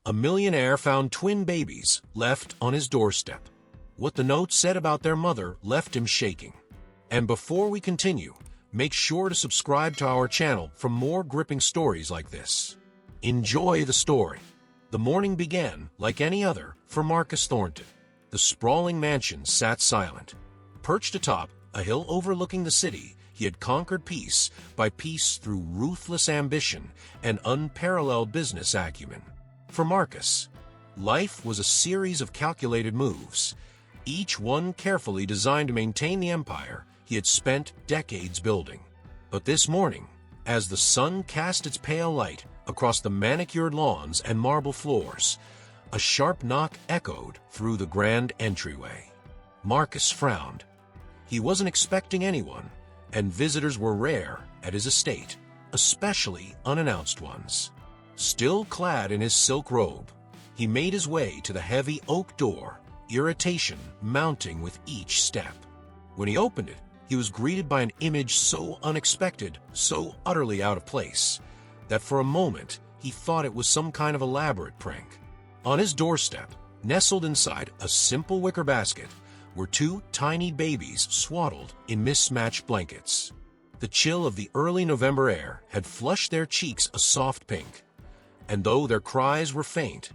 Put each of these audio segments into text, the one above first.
A millionaire found twin babies left on his doorstep. What the note said about their mother left him shaking. And before we continue, make sure to subscribe to our channel for more gripping stories like this. Enjoy the story. The morning began like any other for Marcus Thornton. The sprawling mansion sat silent. Perched atop a hill overlooking the city, he had conquered piece by piece through ruthless ambition and unparalleled business acumen. For Marcus, life was a series of calculated moves, each one carefully designed to maintain the empire he had spent decades building. But this morning, as the sun cast its pale light across the manicured lawns and marble floors, a sharp knock echoed through the grand entryway. Marcus frowned. He wasn't expecting anyone, and visitors were rare at his estate, especially unannounced ones. Still clad in his silk robe, he made his way to the heavy oak door, irritation mounting with each step. When he opened it, he was greeted by an image so unexpected, so utterly out of place, that for a moment he thought it was some kind of elaborate prank. On his doorstep, nestled inside a simple wicker basket, were two tiny babies swaddled in mismatched blankets. The chill of the early November air had flushed their cheeks a soft pink, and though their cries were faint,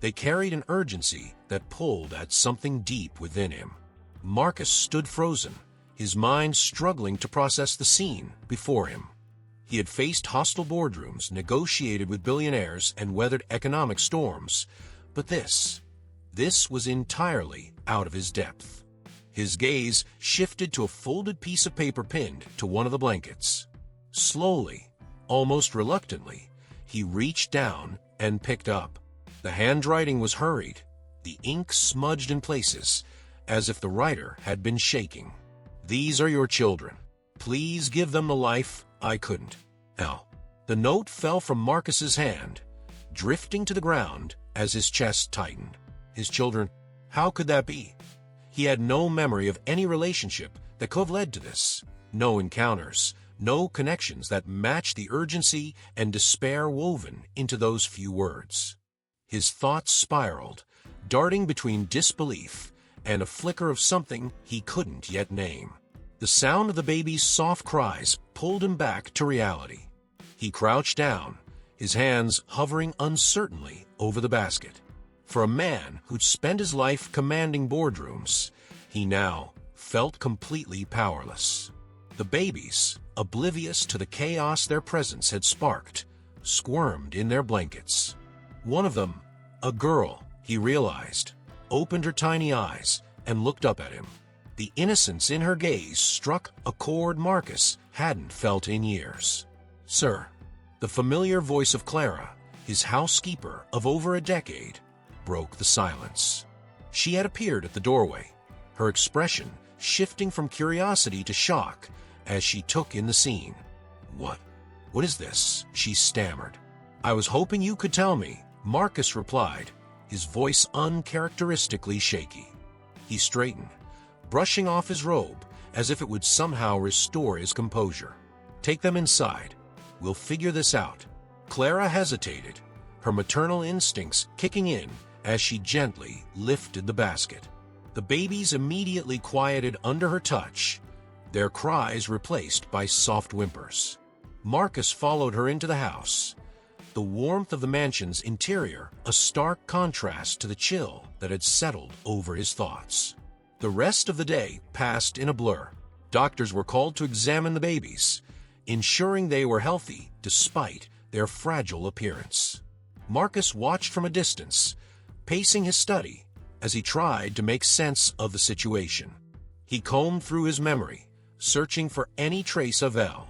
they carried an urgency that pulled at something deep within him. Marcus stood frozen, his mind struggling to process the scene before him. He had faced hostile boardrooms, negotiated with billionaires, and weathered economic storms, but this was entirely out of his depth. His gaze shifted to a folded piece of paper pinned to one of the blankets. Slowly, almost reluctantly, he reached down and picked up. The handwriting was hurried, the ink smudged in places, as if the writer had been shaking. "These are your children. Please give them the life I couldn't. L." The note fell from Marcus's hand, drifting to the ground as his chest tightened. His children, how could that be? He had no memory of any relationship that could have led to this. No encounters, no connections that matched the urgency and despair woven into those few words. His thoughts spiraled, darting between disbelief and a flicker of something he couldn't yet name. The sound of the baby's soft cries pulled him back to reality. He crouched down, his hands hovering uncertainly over the basket. For a man who'd spent his life commanding boardrooms, he now felt completely powerless. The babies, oblivious to the chaos their presence had sparked, squirmed in their blankets. One of them, a girl, he realized, opened her tiny eyes and looked up at him. The innocence in her gaze struck a chord Marcus hadn't felt in years. "Sir." The familiar voice of Clara, his housekeeper of over a decade, broke the silence. She had appeared at the doorway, her expression shifting from curiosity to shock as she took in the scene. What is this?" she stammered. "I was hoping you could tell me," Marcus replied, his voice uncharacteristically shaky. He straightened, brushing off his robe as if it would somehow restore his composure. "Take them inside. We'll figure this out." Clara hesitated, her maternal instincts kicking in as she gently lifted the basket. The babies immediately quieted under her touch, their cries replaced by soft whimpers. Marcus followed her into the house, the warmth of the mansion's interior a stark contrast to the chill that had settled over his thoughts. The rest of the day passed in a blur. Doctors were called to examine the babies, ensuring they were healthy despite their fragile appearance. Marcus watched from a distance, pacing his study as he tried to make sense of the situation. He combed through his memory, searching for any trace of Elle,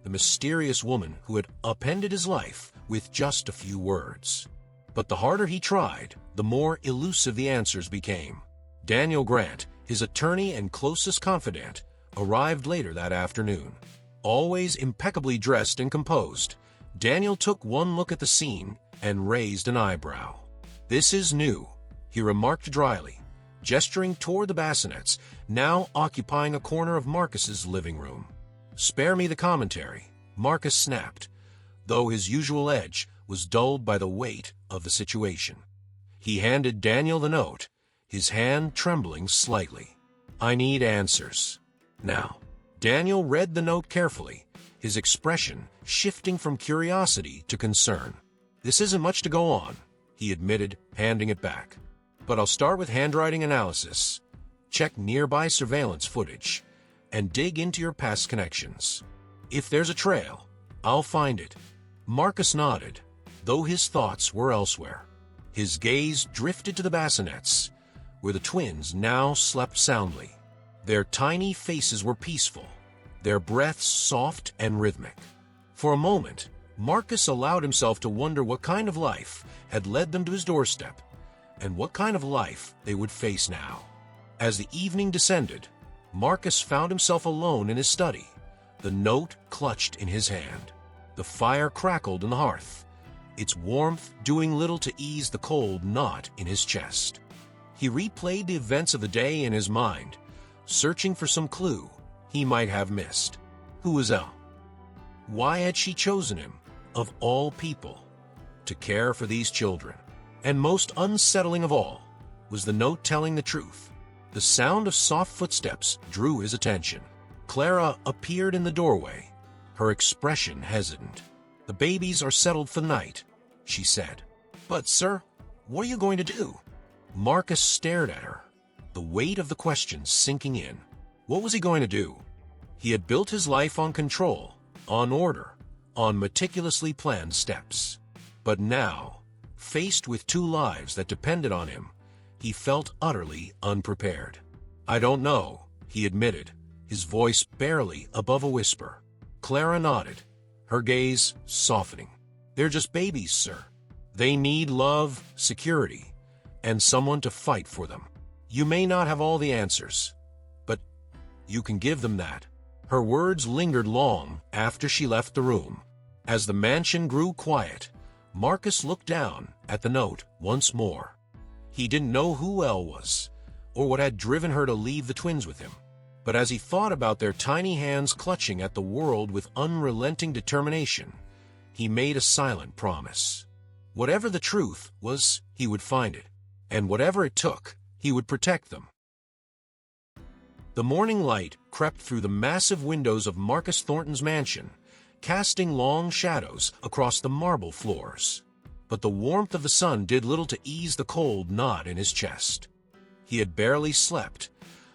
the mysterious woman who had upended his life with just a few words. But the harder he tried, the more elusive the answers became. Daniel Grant, his attorney and closest confidant, arrived later that afternoon. Always impeccably dressed and composed, Daniel took one look at the scene and raised an eyebrow. "This is new," he remarked dryly, gesturing toward the bassinets, now occupying a corner of Marcus's living room. "Spare me the commentary," Marcus snapped, though his usual edge was dulled by the weight of the situation. He handed Daniel the note, his hand trembling slightly. "I need answers. Now." Daniel read the note carefully, his expression shifting from curiosity to concern. "This isn't much to go on," he admitted, handing it back. "But I'll start with handwriting analysis, check nearby surveillance footage, and dig into your past connections. If there's a trail, I'll find it." Marcus nodded, though his thoughts were elsewhere. His gaze drifted to the bassinets, where the twins now slept soundly. Their tiny faces were peaceful, their breaths soft and rhythmic. For a moment, Marcus allowed himself to wonder what kind of life had led them to his doorstep, and what kind of life they would face now. As the evening descended, Marcus found himself alone in his study, the note clutched in his hand. The fire crackled in the hearth, its warmth doing little to ease the cold knot in his chest. He replayed the events of the day in his mind, searching for some clue he might have missed. Who was Elle? Why had she chosen him, of all people, to care for these children? And most unsettling of all, was the note telling the truth? The sound of soft footsteps drew his attention. Clara appeared in the doorway, her expression hesitant. "The babies are settled for the night," she said. "But, sir, what are you going to do?" Marcus stared at her, the weight of the question sinking in. What was he going to do? He had built his life on control, on order, on meticulously planned steps. But now, faced with two lives that depended on him, he felt utterly unprepared. "I don't know," he admitted, his voice barely above a whisper. Clara nodded, her gaze softening. "They're just babies, sir. They need love, security, and someone to fight for them. You may not have all the answers, but you can give them that." Her words lingered long after she left the room. As the mansion grew quiet, Marcus looked down at the note once more. He didn't know who Elle was, or what had driven her to leave the twins with him. But as he thought about their tiny hands clutching at the world with unrelenting determination, he made a silent promise. Whatever the truth was, he would find it, and whatever it took, he would protect them. The morning light crept through the massive windows of Marcus Thornton's mansion, casting long shadows across the marble floors. But the warmth of the sun did little to ease the cold knot in his chest. He had barely slept,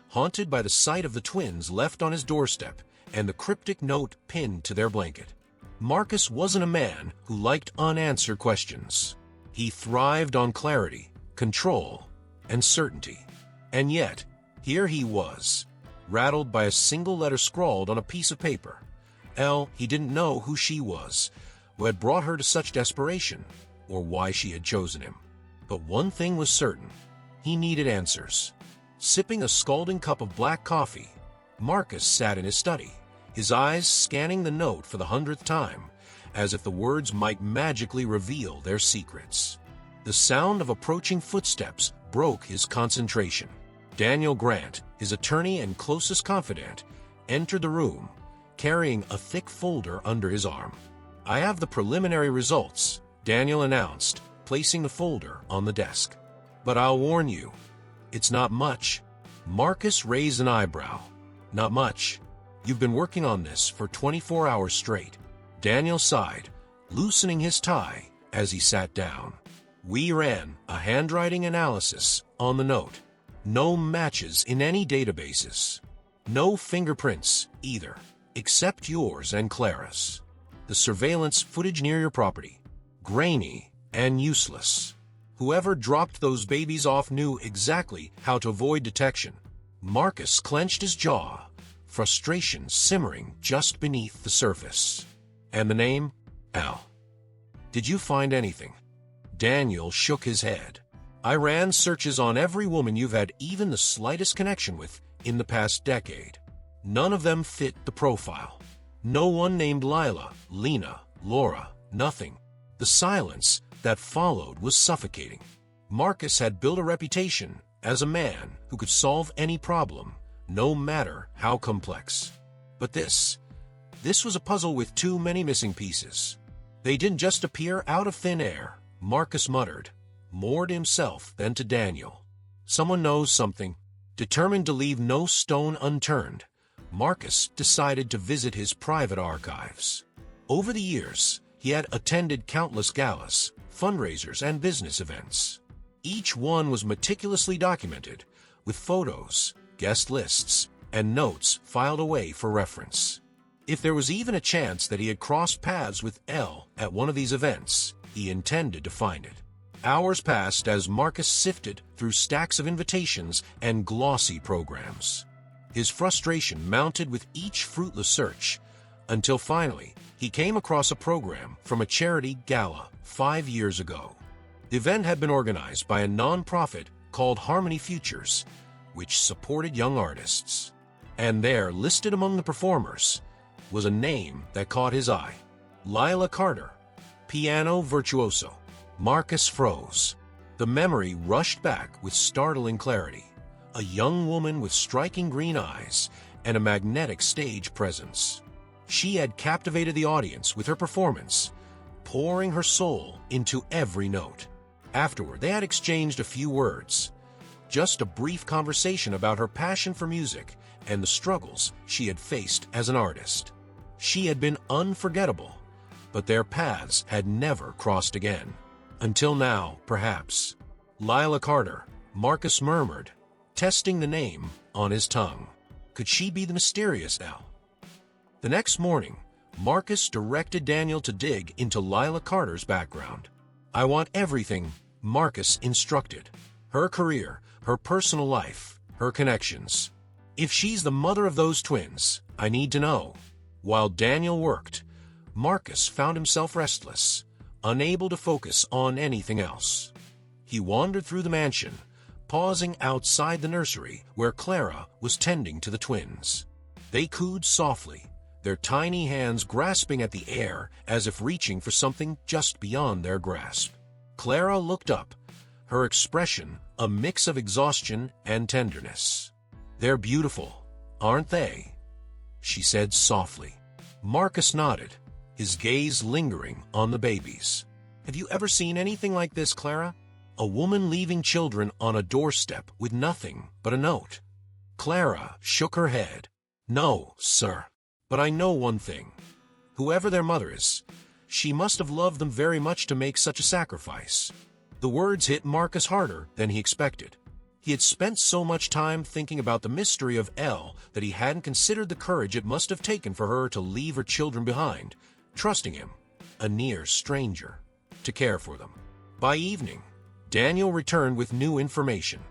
haunted by the sight of the twins left on his doorstep and the cryptic note pinned to their blanket. Marcus wasn't a man who liked unanswered questions. He thrived on clarity, control, and certainty. And yet, here he was, rattled by a single letter scrawled on a piece of paper. Elle, he didn't know who she was, who had brought her to such desperation, or why she had chosen him. But one thing was certain. He needed answers. Sipping a scalding cup of black coffee, Marcus sat in his study, his eyes scanning the note for the 100th time, as if the words might magically reveal their secrets. The sound of approaching footsteps broke his concentration. Daniel Grant, his attorney and closest confidant, entered the room, carrying a thick folder under his arm. "I have the preliminary results," Daniel announced, placing the folder on the desk. "But I'll warn you, it's not much." Marcus raised an eyebrow. "Not much? You've been working on this for 24 hours straight." Daniel sighed, loosening his tie as he sat down. "We ran a handwriting analysis on the note. No matches in any databases. No fingerprints either, except yours and Clara's. The surveillance footage near your property, grainy and useless. Whoever dropped those babies off knew exactly how to avoid detection." Marcus clenched his jaw, frustration simmering just beneath the surface. "And the name? Elle. Did you find anything?" Daniel shook his head. "I ran searches on every woman you've had even the slightest connection with in the past decade. None of them fit the profile. No one named Lila, Lena, Laura, nothing." The silence that followed was suffocating. Marcus had built a reputation as a man who could solve any problem, no matter how complex. But this was a puzzle with too many missing pieces. They didn't just appear out of thin air, Marcus muttered, more to himself than to Daniel. Someone knows something. Determined to leave no stone unturned, Marcus decided to visit his private archives. Over the years, he had attended countless galas, fundraisers, and business events. Each one was meticulously documented, with photos, guest lists, and notes filed away for reference. If there was even a chance that he had crossed paths with Elle at one of these events, he intended to find it. Hours passed as Marcus sifted through stacks of invitations and glossy programs. His frustration mounted with each fruitless search, until finally he came across a program from a charity gala 5 years ago. The event had been organized by a non-profit called Harmony Futures, which supported young artists. And there, listed among the performers, was a name that caught his eye. Lila Carter, piano virtuoso. Marcus froze. The memory rushed back with startling clarity. A young woman with striking green eyes and a magnetic stage presence. She had captivated the audience with her performance, pouring her soul into every note. Afterward, they had exchanged a few words. Just a brief conversation about her passion for music and the struggles she had faced as an artist. She had been unforgettable, but their paths had never crossed again. Until now, perhaps. Lila Carter, Marcus murmured, testing the name on his tongue. Could she be the mysterious Elle? The next morning, Marcus directed Daniel to dig into Lila Carter's background. I want everything, Marcus instructed. Her career, her personal life, her connections. If she's the mother of those twins, I need to know. While Daniel worked, Marcus found himself restless, unable to focus on anything else. He wandered through the mansion, pausing outside the nursery where Clara was tending to the twins. They cooed softly, their tiny hands grasping at the air as if reaching for something just beyond their grasp. Clara looked up, her expression a mix of exhaustion and tenderness. They're beautiful, aren't they? She said softly. Marcus nodded, his gaze lingering on the babies. Have you ever seen anything like this, Clara? A woman leaving children on a doorstep with nothing but a note. Clara shook her head. No, sir. But I know one thing. Whoever their mother is, she must have loved them very much to make such a sacrifice. The words hit Marcus harder than he expected. He had spent so much time thinking about the mystery of Elle that he hadn't considered the courage it must have taken for her to leave her children behind, trusting him, a near stranger, to care for them. By evening, Daniel returned with new information.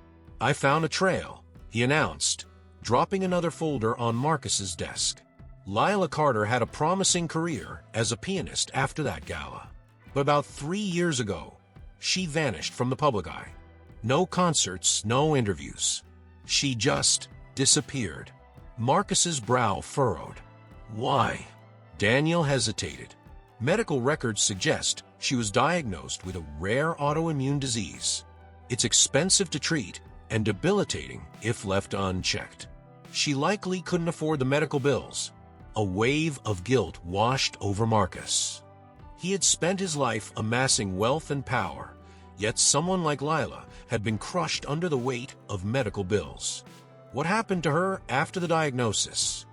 I found a trail, he announced, dropping another folder on Marcus's desk. Lila Carter had a promising career as a pianist after that gala. But about 3 years ago, she vanished from the public eye. No concerts, no interviews. She just disappeared. Marcus's brow furrowed. Why? Daniel hesitated. Medical records suggest she was diagnosed with a rare autoimmune disease. It's expensive to treat and debilitating if left unchecked. She likely couldn't afford the medical bills. A wave of guilt washed over Marcus. He had spent his life amassing wealth and power, yet someone like Lila had been crushed under the weight of medical bills. What happened to her after the diagnosis?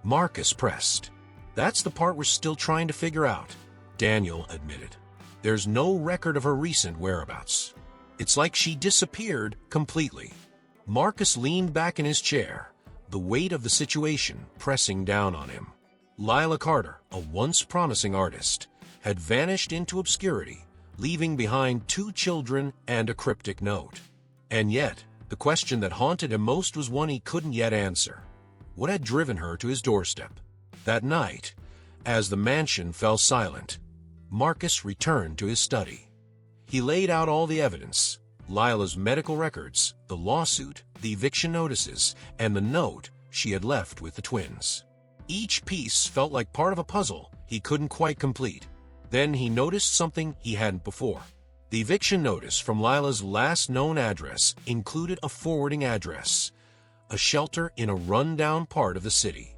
Marcus pressed. That's the part we're still trying to figure out, Daniel admitted. There's no record of her recent whereabouts. It's like she disappeared completely. Marcus leaned back in his chair, the weight of the situation pressing down on him. Lila Carter, a once promising artist, had vanished into obscurity, leaving behind 2 children and a cryptic note. And yet, the question that haunted him most was one he couldn't yet answer. What had driven her to his doorstep? That night, as the mansion fell silent, Marcus returned to his study. He laid out all the evidence, Lila's medical records, the lawsuit, the eviction notices, and the note she had left with the twins. Each piece felt like part of a puzzle he couldn't quite complete. Then he noticed something he hadn't before. The eviction notice from Lila's last known address included a forwarding address, a shelter in a run-down part of the city.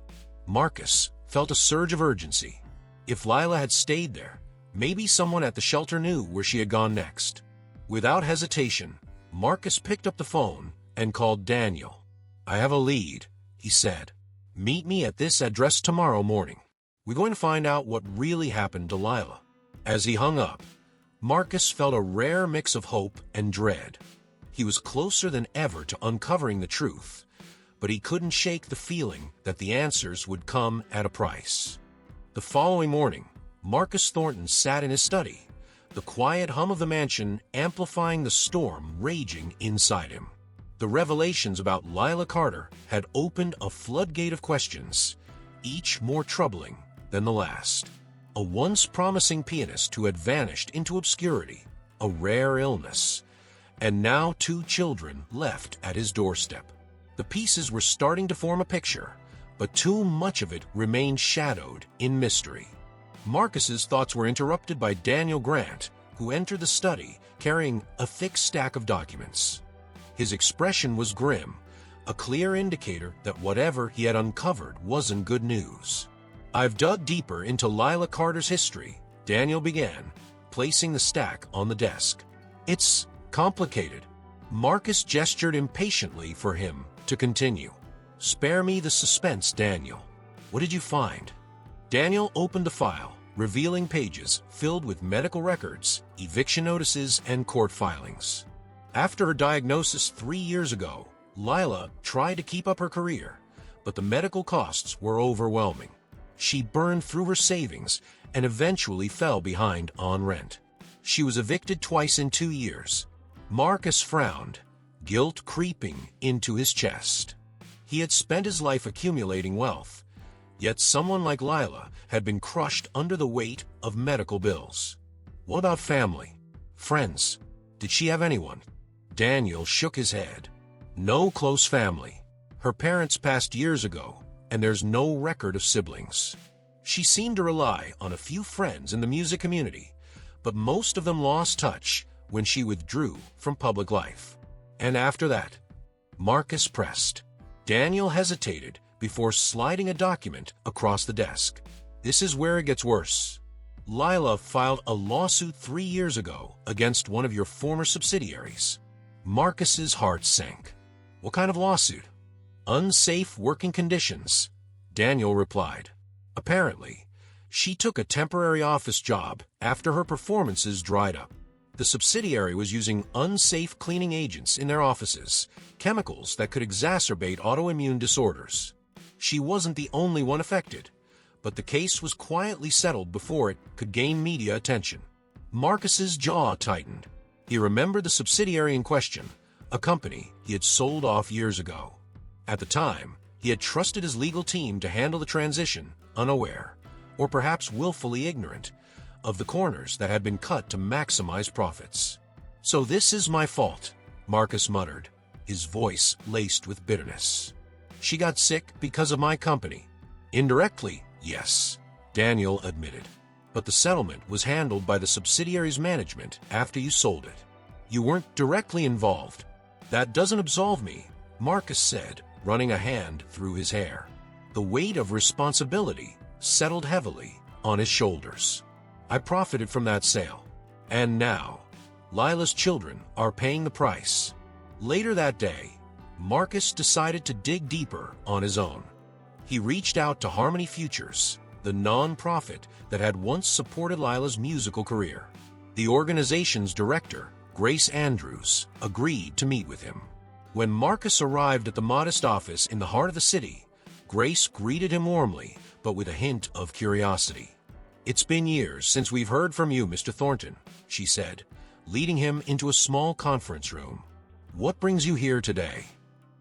Marcus felt a surge of urgency. If Lila had stayed there, Maybe someone at the shelter knew where she had gone next. Without hesitation, Marcus picked up the phone and called Daniel. "I have a lead," he said. "Meet me at this address tomorrow morning. We're going to find out what really happened to Lila." As he hung up, Marcus felt a rare mix of hope and dread. He was closer than ever to uncovering the truth, but he couldn't shake the feeling that the answers would come at a price. The following morning, Marcus Thornton sat in his study, the quiet hum of the mansion amplifying the storm raging inside him. The revelations about Lila Carter had opened a floodgate of questions, each more troubling than the last. A once promising pianist who had vanished into obscurity, a rare illness, and now 2 children left at his doorstep. The pieces were starting to form a picture, but too much of it remained shadowed in mystery. Marcus's thoughts were interrupted by Daniel Grant, who entered the study carrying a thick stack of documents. His expression was grim, a clear indicator that whatever he had uncovered wasn't good news. "I've dug deeper into Lila Carter's history," Daniel began, placing the stack on the desk. "It's complicated." Marcus gestured impatiently for him to continue. "Spare me the suspense, Daniel. What did you find?" Daniel opened the file, revealing pages filled with medical records, eviction notices, and court filings. After her diagnosis 3 years ago, Lila tried to keep up her career, but the medical costs were overwhelming. She burned through her savings and eventually fell behind on rent. She was evicted twice in 2 years. Marcus frowned, guilt creeping into his chest. He had spent his life accumulating wealth, yet someone like Lila had been crushed under the weight of medical bills. What about family? Friends? Did she have anyone? Daniel shook his head. No close family. Her parents passed years ago, and there's no record of siblings. She seemed to rely on a few friends in the music community, but most of them lost touch when she withdrew from public life. And after that, Marcus pressed. Daniel hesitated before sliding a document across the desk. "This is where it gets worse. Lila filed a lawsuit 3 years ago against one of your former subsidiaries." Marcus's heart sank. "What kind of lawsuit?" "Unsafe working conditions," Daniel replied. "Apparently, she took a temporary office job after her performances dried up. The subsidiary was using unsafe cleaning agents in their offices, chemicals that could exacerbate autoimmune disorders. She wasn't the only one affected, but the case was quietly settled before it could gain media attention." Marcus's jaw tightened. He remembered the subsidiary in question, a company he had sold off years ago. At the time, he had trusted his legal team to handle the transition, unaware, or perhaps willfully ignorant, of the corners that had been cut to maximize profits. "So this is my fault," Marcus muttered, his voice laced with bitterness. "She got sick because of my company." "Indirectly, yes," Daniel admitted. "But the settlement was handled by the subsidiary's management after you sold it. You weren't directly involved." "That doesn't absolve me," Marcus said, running a hand through his hair. The weight of responsibility settled heavily on his shoulders. "I profited from that sale. And now, Lila's children are paying the price." Later that day, Marcus decided to dig deeper on his own. He reached out to Harmony Futures, the non-profit that had once supported Lila's musical career. The organization's director, Grace Andrews, agreed to meet with him. When Marcus arrived at the modest office in the heart of the city, Grace greeted him warmly, but with a hint of curiosity. "It's been years since we've heard from you, Mr. Thornton," she said, leading him into a small conference room. "What brings you here today?"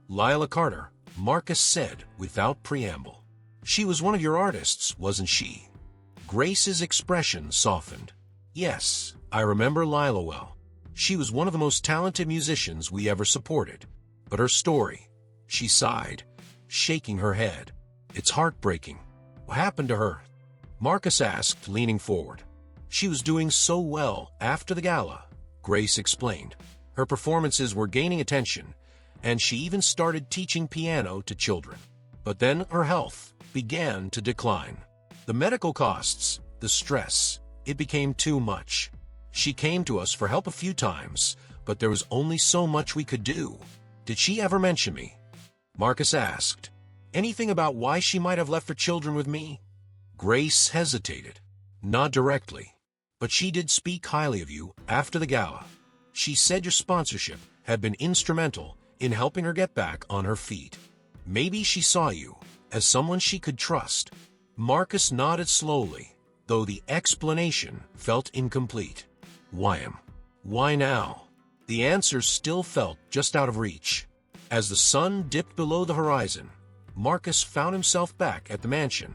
"Lila Carter," Marcus said without preamble. "She was one of your artists, wasn't she?" Grace's expression softened. "Yes, I remember Lila well. She was one of the most talented musicians we ever supported. But her story," she sighed, shaking her head. "It's heartbreaking. What happened to her?" Marcus asked, leaning forward. "She was doing so well after the gala," Grace explained. "Her performances were gaining attention, and she even started teaching piano to children. But then her health began to decline. The medical costs, the stress, It became too much. She came to us for help a few times, but there was only so much we could do. Did she ever mention me? Marcus asked. Anything about why she might have left her children with me? Grace hesitated. Not directly. But she did speak highly of you after the gala. She said your sponsorship had been instrumental in helping her get back on her feet. Maybe she saw you as someone she could trust. Marcus nodded slowly, though the explanation felt incomplete. Why now? The answers still felt just out of reach. As the sun dipped below the horizon, Marcus found himself back at the mansion,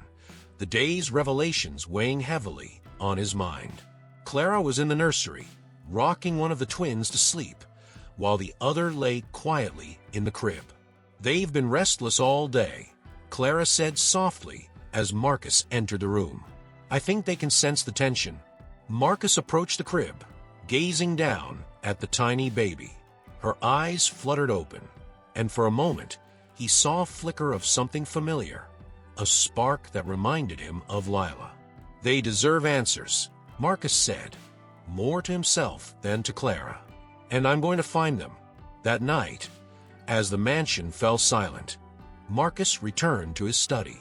the day's revelations weighing heavily on his mind. Clara was in the nursery, rocking one of the twins to sleep, while the other lay quietly in the crib. They've been restless all day, Clara said softly as Marcus entered the room. I think they can sense the tension. Marcus approached the crib, gazing down at the tiny baby. Her eyes fluttered open, and for a moment, he saw a flicker of something familiar, a spark that reminded him of Lila. They deserve answers, Marcus said, more to himself than to Clara. And I'm going to find them. That night, as the mansion fell silent, Marcus returned to his study.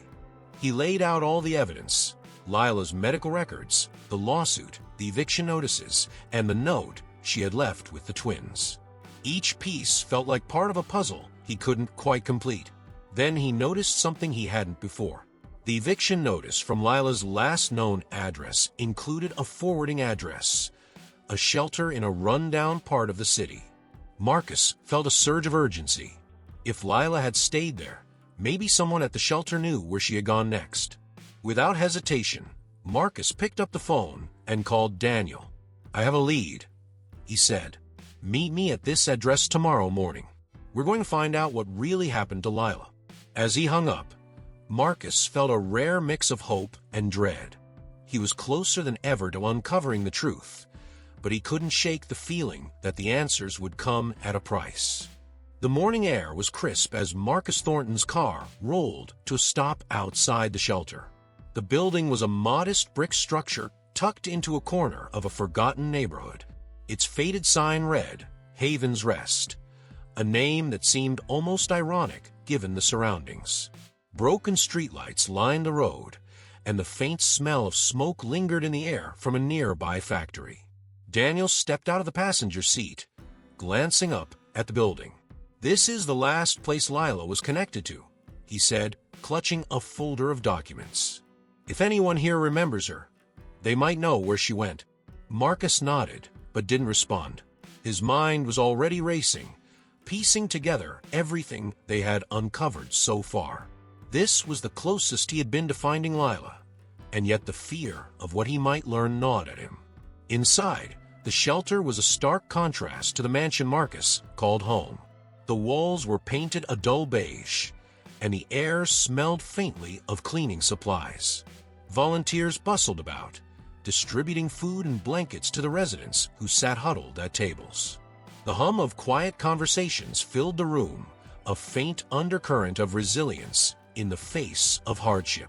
He laid out all the evidence, Lila's medical records, the lawsuit, the eviction notices, and the note she had left with the twins. Each piece felt like part of a puzzle he couldn't quite complete. Then he noticed something he hadn't before. The eviction notice from Lila's last known address included a forwarding address, a shelter in a run-down part of the city. Marcus felt a surge of urgency. If Lila had stayed there, maybe someone at the shelter knew where she had gone next. Without hesitation, Marcus picked up the phone and called Daniel. I have a lead, he said. Meet me at this address tomorrow morning. We're going to find out what really happened to Lila. As he hung up, Marcus felt a rare mix of hope and dread. He was closer than ever to uncovering the truth, but he couldn't shake the feeling that the answers would come at a price. The morning air was crisp as Marcus Thornton's car rolled to a stop outside the shelter. The building was a modest brick structure tucked into a corner of a forgotten neighborhood. Its faded sign read, Haven's Rest, a name that seemed almost ironic given the surroundings. Broken streetlights lined the road, and the faint smell of smoke lingered in the air from a nearby factory. Daniel stepped out of the passenger seat, glancing up at the building. This is the last place Lila was connected to, he said, clutching a folder of documents. If anyone here remembers her, they might know where she went. Marcus nodded, but didn't respond. His mind was already racing, piecing together everything they had uncovered so far. This was the closest he had been to finding Lila, and yet the fear of what he might learn gnawed at him. Inside, the shelter was a stark contrast to the mansion Marcus called home. The walls were painted a dull beige, and the air smelled faintly of cleaning supplies. Volunteers bustled about, distributing food and blankets to the residents who sat huddled at tables. The hum of quiet conversations filled the room, a faint undercurrent of resilience in the face of hardship.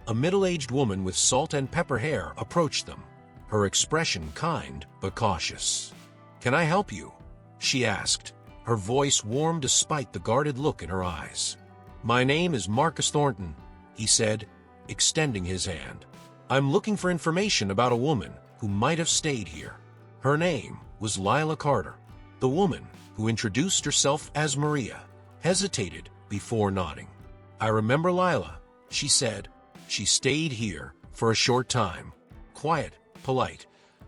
A middle-aged woman with salt and pepper hair approached them, her expression kind but cautious. "Can I help you?" she asked, her voice warm despite the guarded look in her eyes. "My name is Marcus Thornton," he said, extending his hand. "I'm looking for information about a woman who might have stayed here." Her name was Lila Carter. The woman, who introduced herself as Maria, hesitated before nodding. "I remember Lila," she said. "She stayed here for a short time. Quiet, polite,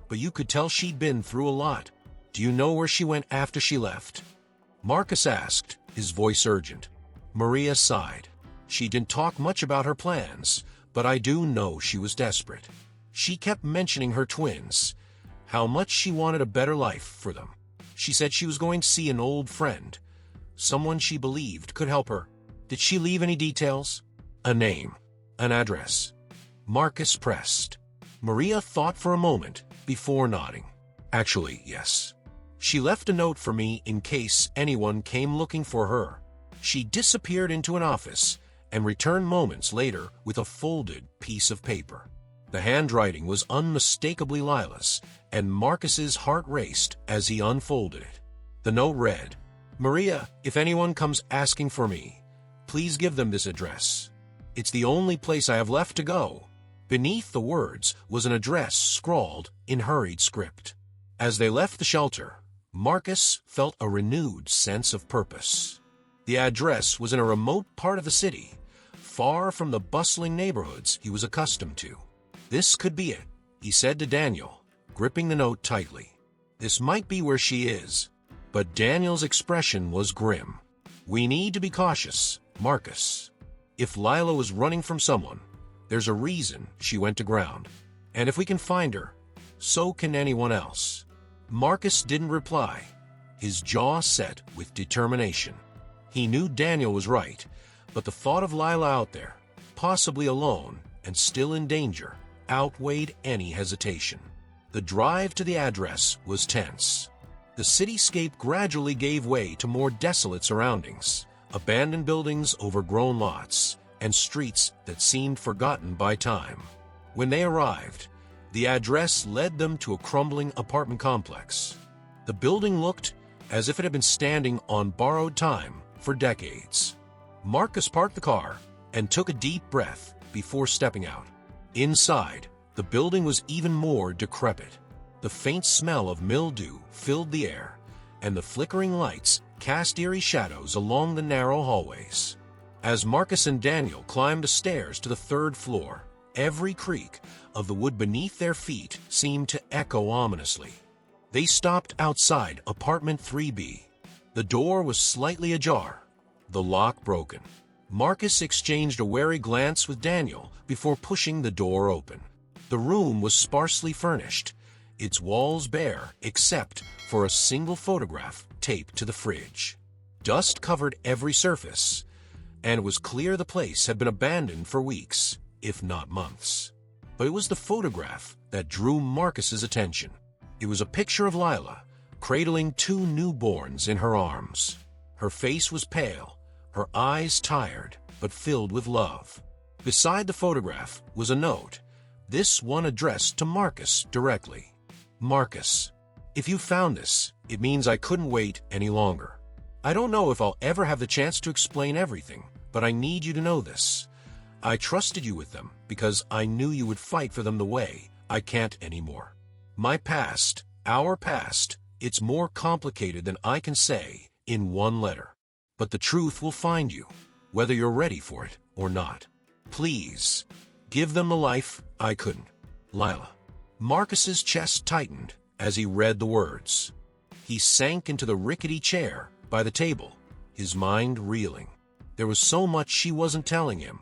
but you could tell she'd been through a lot. Do you know where she went after she left?" Marcus asked, his voice urgent. Maria sighed. "She didn't talk much about her plans, but I do know she was desperate. She kept mentioning her twins, how much she wanted a better life for them. She said she was going to see an old friend, someone she believed could help her. Did she leave any details? A name, an address?" Marcus pressed. Maria thought for a moment before nodding. "Actually, yes. She left a note for me in case anyone came looking for her." She disappeared into an office and returned moments later with a folded piece of paper. The handwriting was unmistakably Lila's, and Marcus's heart raced as he unfolded it. The note read, "Maria, if anyone comes asking for me, please give them this address. It's the only place I have left to go." Beneath the words was an address scrawled in hurried script. As they left the shelter, Marcus felt a renewed sense of purpose. The address was in a remote part of the city, far from the bustling neighborhoods he was accustomed to. "This could be it," he said to Daniel, gripping the note tightly. "This might be where she is." But Daniel's expression was grim. "We need to be cautious, Marcus. If Lila was running from someone, there's a reason she went to ground. And if we can find her, so can anyone else." Marcus didn't reply, his jaw set with determination. He knew Daniel was right, but the thought of Lila out there, possibly alone and still in danger, outweighed any hesitation. The drive to the address was tense. The cityscape gradually gave way to more desolate surroundings, abandoned buildings, overgrown lots, and streets that seemed forgotten by time. When they arrived, the address led them to a crumbling apartment complex. The building looked as if it had been standing on borrowed time for decades. Marcus parked the car and took a deep breath before stepping out. Inside, the building was even more decrepit. The faint smell of mildew filled the air, and the flickering lights cast eerie shadows along the narrow hallways. As Marcus and Daniel climbed the stairs to the third floor, every creak of the wood beneath their feet seemed to echo ominously. They stopped outside apartment 3B. The door was slightly ajar, the lock broken. Marcus exchanged a wary glance with Daniel before pushing the door open. The room was sparsely furnished, its walls bare except for a single photograph taped to the fridge. Dust covered every surface, and it was clear the place had been abandoned for weeks, if not months. But it was the photograph that drew Marcus's attention. It was a picture of Lila, cradling two newborns in her arms. Her face was pale, her eyes tired, but filled with love. Beside the photograph was a note, this one addressed to Marcus directly. "Marcus, if you found this, it means I couldn't wait any longer. I don't know if I'll ever have the chance to explain everything, but I need you to know this. I trusted you with them because I knew you would fight for them the way I can't anymore. My past, our past, it's more complicated than I can say in one letter. But the truth will find you, whether you're ready for it or not. Please, give them the life I couldn't. Lila." Marcus's chest tightened as he read the words. He sank into the rickety chair by the table, his mind reeling. There was so much she wasn't telling him,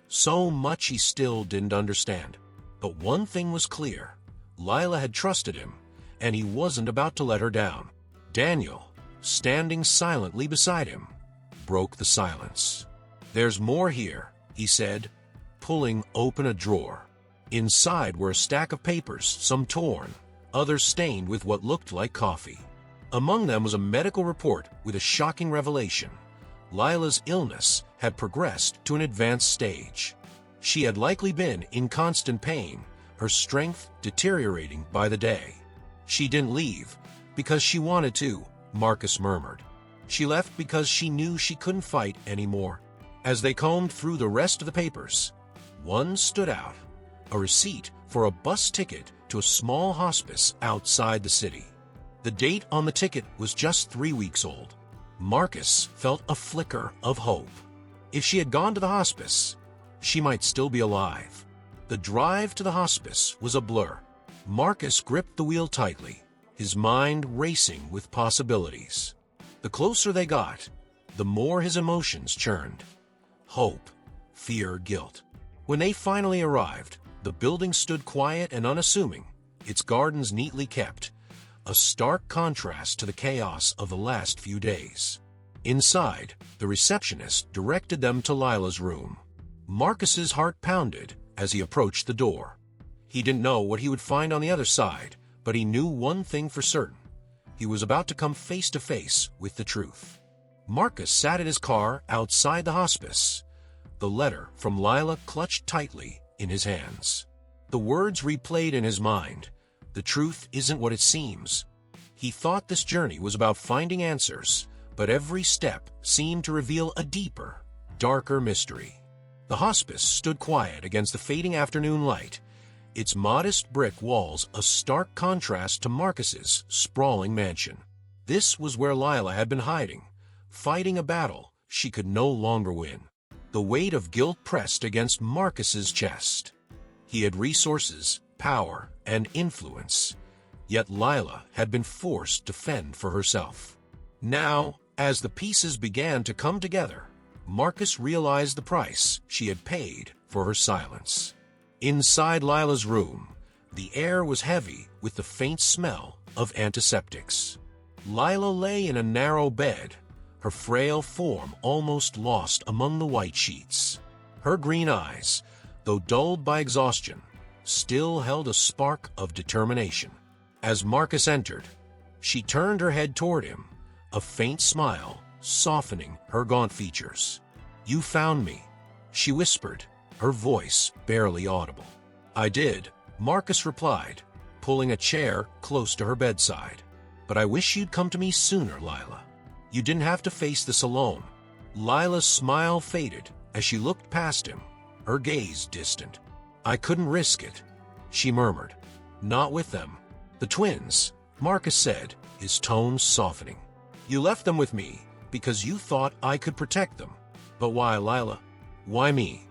so much he still didn't understand. But one thing was clear. Lila had trusted him, and he wasn't about to let her down. Daniel, standing silently beside him, broke the silence. "There's more here," he said, pulling open a drawer. Inside were a stack of papers, some torn, others stained with what looked like coffee. Among them was a medical report with a shocking revelation. Lila's illness had progressed to an advanced stage. She had likely been in constant pain, her strength deteriorating by the day. "She didn't leave because she wanted to," Marcus murmured. "She left because she knew she couldn't fight anymore." As they combed through the rest of the papers, one stood out. A receipt for a bus ticket to a small hospice outside the city. The date on the ticket was just 3 weeks old. Marcus felt a flicker of hope. If she had gone to the hospice, she might still be alive. The drive to the hospice was a blur. Marcus gripped the wheel tightly, his mind racing with possibilities. The closer they got, the more his emotions churned. Hope, fear, guilt. When they finally arrived, the building stood quiet and unassuming, its gardens neatly kept, a stark contrast to the chaos of the last few days. Inside, the receptionist directed them to Lila's room. Marcus's heart pounded as he approached the door. He didn't know what he would find on the other side, but he knew one thing for certain. He was about to come face to face with the truth. Marcus sat in his car outside the hospice, the letter from Lila clutched tightly in his hands. The words replayed in his mind. The truth isn't what it seems. He thought this journey was about finding answers, but every step seemed to reveal a deeper, darker mystery. The hospice stood quiet against the fading afternoon light, its modest brick walls a stark contrast to Marcus's sprawling mansion. This was where Lila had been hiding, fighting a battle she could no longer win. The weight of guilt pressed against Marcus's chest. He had resources, power, and influence, yet Lila had been forced to fend for herself. Now, as the pieces began to come together, Marcus realized the price she had paid for her silence. Inside Lila's room, the air was heavy with the faint smell of antiseptics. Lila lay in a narrow bed, her frail form almost lost among the white sheets. Her green eyes, though dulled by exhaustion, still held a spark of determination. As Marcus entered, she turned her head toward him, a faint smile softening her gaunt features. "You found me," she whispered, her voice barely audible. "I did," Marcus replied, pulling a chair close to her bedside. "But I wish you'd come to me sooner, Lila. You didn't have to face this alone." Lila's smile faded as she looked past him, her gaze distant. "I couldn't risk it," she murmured. "Not with them." "The twins," Marcus said, his tone softening. "You left them with me because you thought I could protect them. But why, Lila? Why me?"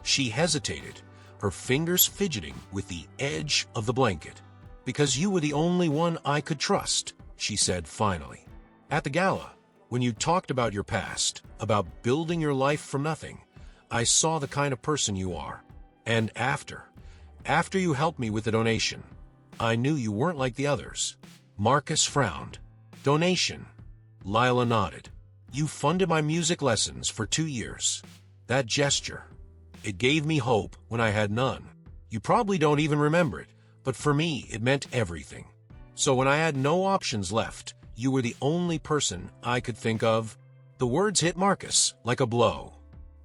She hesitated, her fingers fidgeting with the edge of the blanket. "Because you were the only one I could trust," she said finally. "At the gala, when you talked about your past, about building your life from nothing, I saw the kind of person you are. And after you helped me with the donation, I knew you weren't like the others." Marcus frowned. "Donation?" Lila nodded. "You funded my music lessons for 2 years. That gesture, it gave me hope when I had none. You probably don't even remember it, but for me it meant everything. So when I had no options left, you were the only person I could think of." The words hit Marcus like a blow.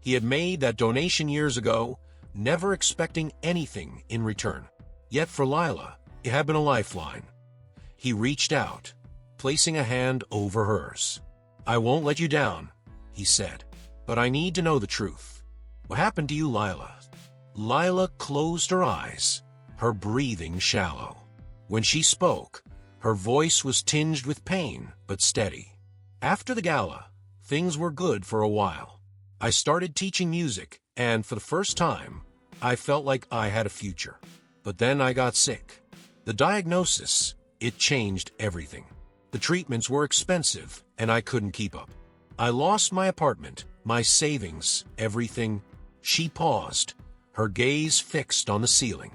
He had made that donation years ago, never expecting anything in return. Yet for Lila, it had been a lifeline. He reached out, placing a hand over hers. "I won't let you down," he said, "but I need to know the truth. What happened to you, Lila?" Lila closed her eyes, her breathing shallow. When she spoke, her voice was tinged with pain, but steady. "After the gala, things were good for a while. I started teaching music, and for the first time, I felt like I had a future. But then I got sick. The diagnosis, it changed everything. The treatments were expensive, and I couldn't keep up. I lost my apartment, my savings, everything." She paused, her gaze fixed on the ceiling.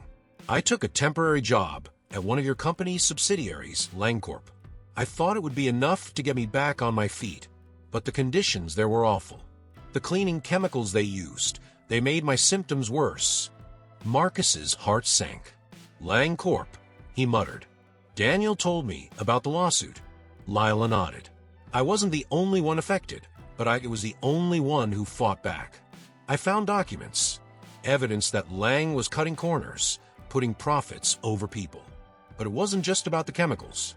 "I took a temporary job at one of your company's subsidiaries, Langcorp. I thought it would be enough to get me back on my feet, but the conditions there were awful. The cleaning chemicals they used, they made my symptoms worse." Marcus's heart sank. "Langcorp," he muttered. "Daniel told me about the lawsuit." Lila nodded. "I wasn't the only one affected, but I was the only one who fought back. I found documents, evidence that Lang was cutting corners, putting profits over people. But it wasn't just about the chemicals.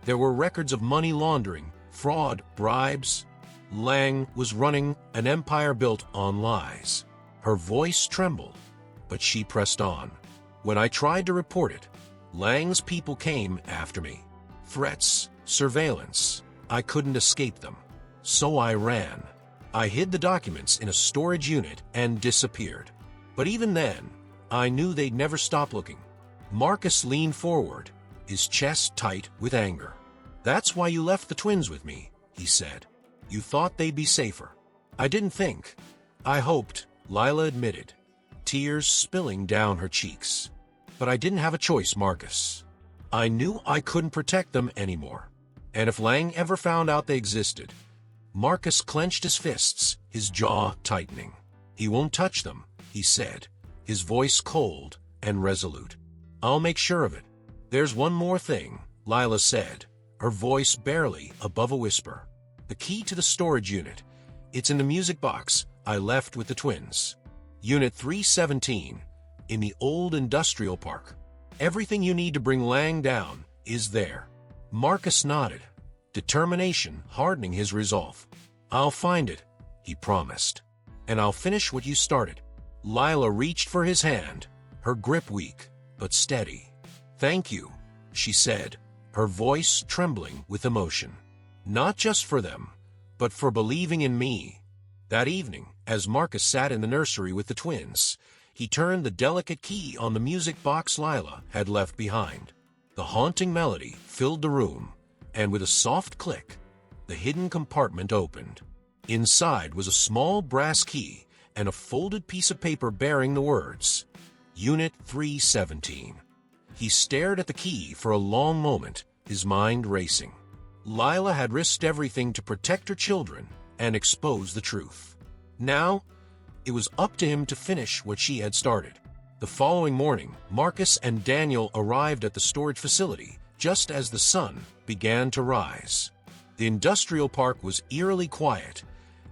There were records of money laundering, fraud, bribes. Lang was running an empire built on lies." Her voice trembled, but she pressed on. "When I tried to report it, Lang's people came after me. Threats, surveillance. I couldn't escape them. So I ran. I hid the documents in a storage unit and disappeared. But even then, I knew they'd never stop looking." Marcus leaned forward, his chest tight with anger. "That's why you left the twins with me," he said. "You thought they'd be safer." "I didn't think. I hoped," Lila admitted, tears spilling down her cheeks. "But I didn't have a choice, Marcus. I knew I couldn't protect them anymore. And if Lang ever found out they existed..." Marcus clenched his fists, his jaw tightening. "He won't touch them," he said, his voice cold and resolute. "I'll make sure of it." "There's one more thing," Lila said, her voice barely above a whisper. "The key to the storage unit. It's in the music box I left with the twins. Unit 317. in the old industrial park. Everything you need to bring Lang down is there. Marcus nodded, determination hardening his resolve. I'll find it, he promised. And I'll finish what you started. Lila reached for his hand, her grip weak, but steady. Thank you, she said, her voice trembling with emotion. Not just for them, but for believing in me. That evening, as Marcus sat in the nursery with the twins, he turned the delicate key on the music box Lila had left behind. The haunting melody filled the room, and with a soft click, the hidden compartment opened. Inside was a small brass key and a folded piece of paper bearing the words, Unit 317. He stared at the key for a long moment, his mind racing. Lila had risked everything to protect her children and expose the truth. Now, it was up to him to finish what she had started. The following morning, Marcus and Daniel arrived at the storage facility just as the sun began to rise. The industrial park was eerily quiet,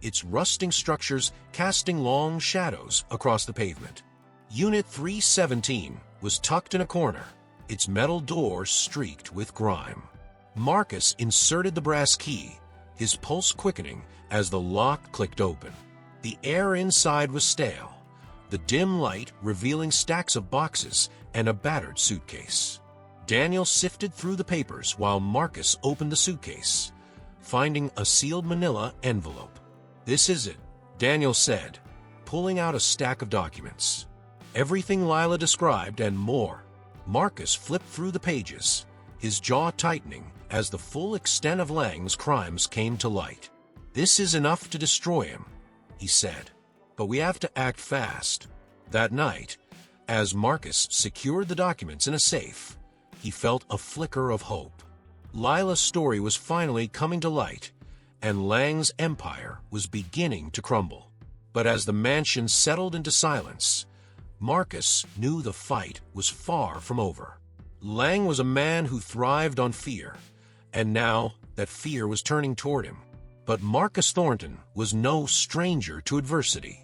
its rusting structures casting long shadows across the pavement. Unit 317 was tucked in a corner, its metal door streaked with grime. Marcus inserted the brass key, his pulse quickening as the lock clicked open. The air inside was stale, the dim light revealing stacks of boxes and a battered suitcase. Daniel sifted through the papers while Marcus opened the suitcase, finding a sealed manila envelope. This is it, Daniel said, pulling out a stack of documents. Everything Lila described and more. Marcus flipped through the pages, his jaw tightening as the full extent of Lang's crimes came to light. This is enough to destroy him, he said, but we have to act fast. That night, as Marcus secured the documents in a safe, he felt a flicker of hope. Lila's story was finally coming to light, and Lang's empire was beginning to crumble. But as the mansion settled into silence, Marcus knew the fight was far from over. Lang was a man who thrived on fear, and now that fear was turning toward him. But Marcus Thornton was no stranger to adversity.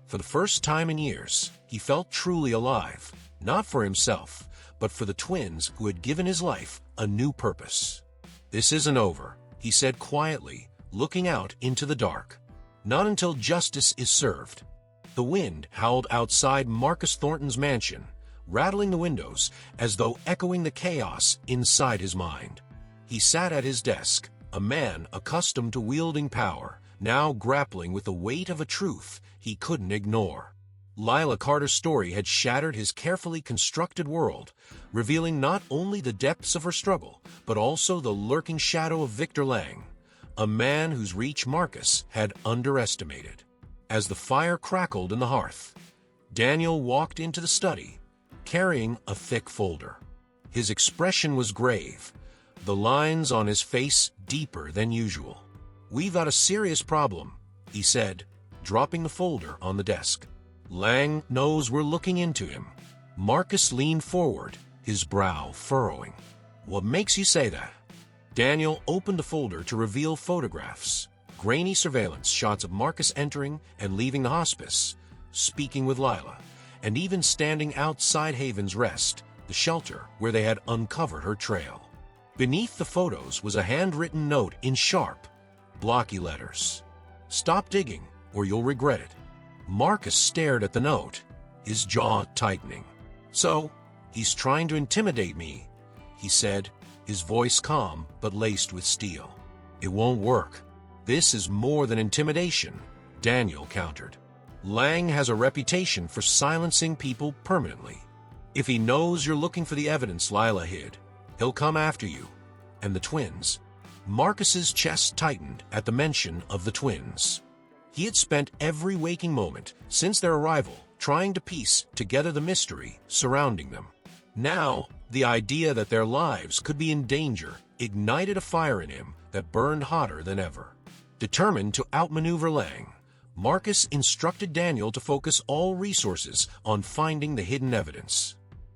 For the first time in years, he felt truly alive, not for himself, but for the twins who had given his life a new purpose. This isn't over, he said quietly, looking out into the dark. Not until justice is served. The wind howled outside Marcus Thornton's mansion, rattling the windows as though echoing the chaos inside his mind. He sat at his desk, a man accustomed to wielding power, now grappling with the weight of a truth he couldn't ignore. Lila Carter's story had shattered his carefully constructed world, revealing not only the depths of her struggle, but also the lurking shadow of Victor Lang, a man whose reach Marcus had underestimated. As the fire crackled in the hearth, Daniel walked into the study, carrying a thick folder. His expression was grave, the lines on his face deeper than usual. "We've got a serious problem," he said, dropping the folder on the desk. "Lang knows we're looking into him." Marcus leaned forward, his brow furrowing. "What makes you say that?" Daniel opened the folder to reveal photographs, grainy surveillance shots of Marcus entering and leaving the hospice, speaking with Lila, and even standing outside Haven's Rest, the shelter where they had uncovered her trail. Beneath the photos was a handwritten note in sharp, blocky letters. "Stop digging, or you'll regret it." Marcus stared at the note, his jaw tightening. "So, he's trying to intimidate me," he said, his voice calm but laced with steel. "It won't work. This is more than intimidation," Daniel countered. "Lang has a reputation for silencing people permanently. If he knows you're looking for the evidence Lila hid, he'll come after you." And the twins. Marcus's chest tightened at the mention of the twins. He had spent every waking moment since their arrival trying to piece together the mystery surrounding them. Now, the idea that their lives could be in danger ignited a fire in him that burned hotter than ever. Determined to outmaneuver Lang, Marcus instructed Daniel to focus all resources on finding the hidden evidence.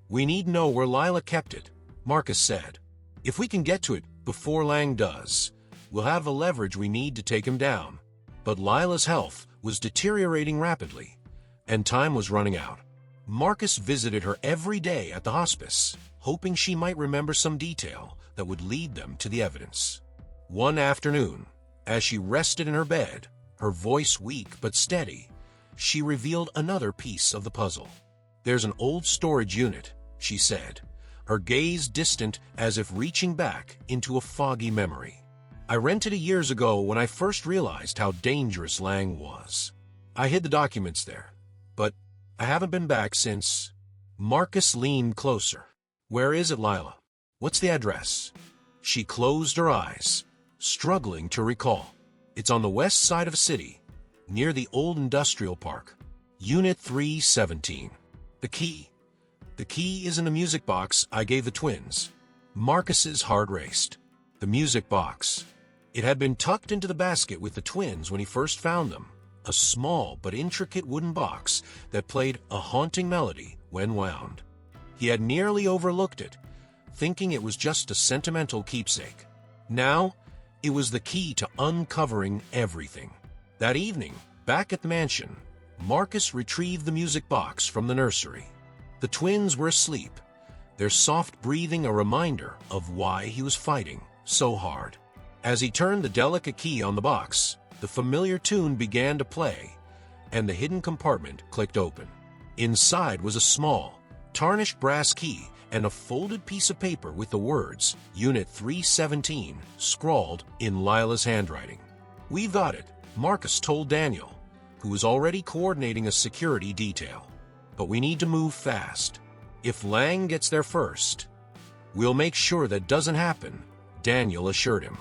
"We need to know where Lila kept it," Marcus said. "If we can get to it before Lang does, we'll have the leverage we need to take him down." But Lila's health was deteriorating rapidly, and time was running out. Marcus visited her every day at the hospice, hoping she might remember some detail that would lead them to the evidence. One afternoon, as she rested in her bed, her voice weak but steady, she revealed another piece of the puzzle. "There's an old storage unit," she said, her gaze distant as if reaching back into a foggy memory. "I rented it years ago when I first realized how dangerous Lang was. I hid the documents there, but I haven't been back since." Marcus leaned closer. "Where is it, Lila? What's the address?" She closed her eyes, struggling to recall. "It's on the west side of the city, near the old industrial park. Unit 317. The key. The key is in the music box I gave the twins." Marcus's heart raced. The music box. It had been tucked into the basket with the twins when he first found them, a small but intricate wooden box that played a haunting melody when wound. He had nearly overlooked it, thinking it was just a sentimental keepsake. Now, it was the key to uncovering everything. That evening, back at the mansion, Marcus retrieved the music box from the nursery. The twins were asleep, their soft breathing a reminder of why he was fighting so hard. As he turned the delicate key on the box, the familiar tune began to play, and the hidden compartment clicked open. Inside was a small, tarnished brass key and a folded piece of paper with the words Unit 317 scrawled in Lila's handwriting. "We've got it," Marcus told Daniel, who was already coordinating a security detail. "But we need to move fast. If Lang gets there first." "We'll make sure that doesn't happen," Daniel assured him.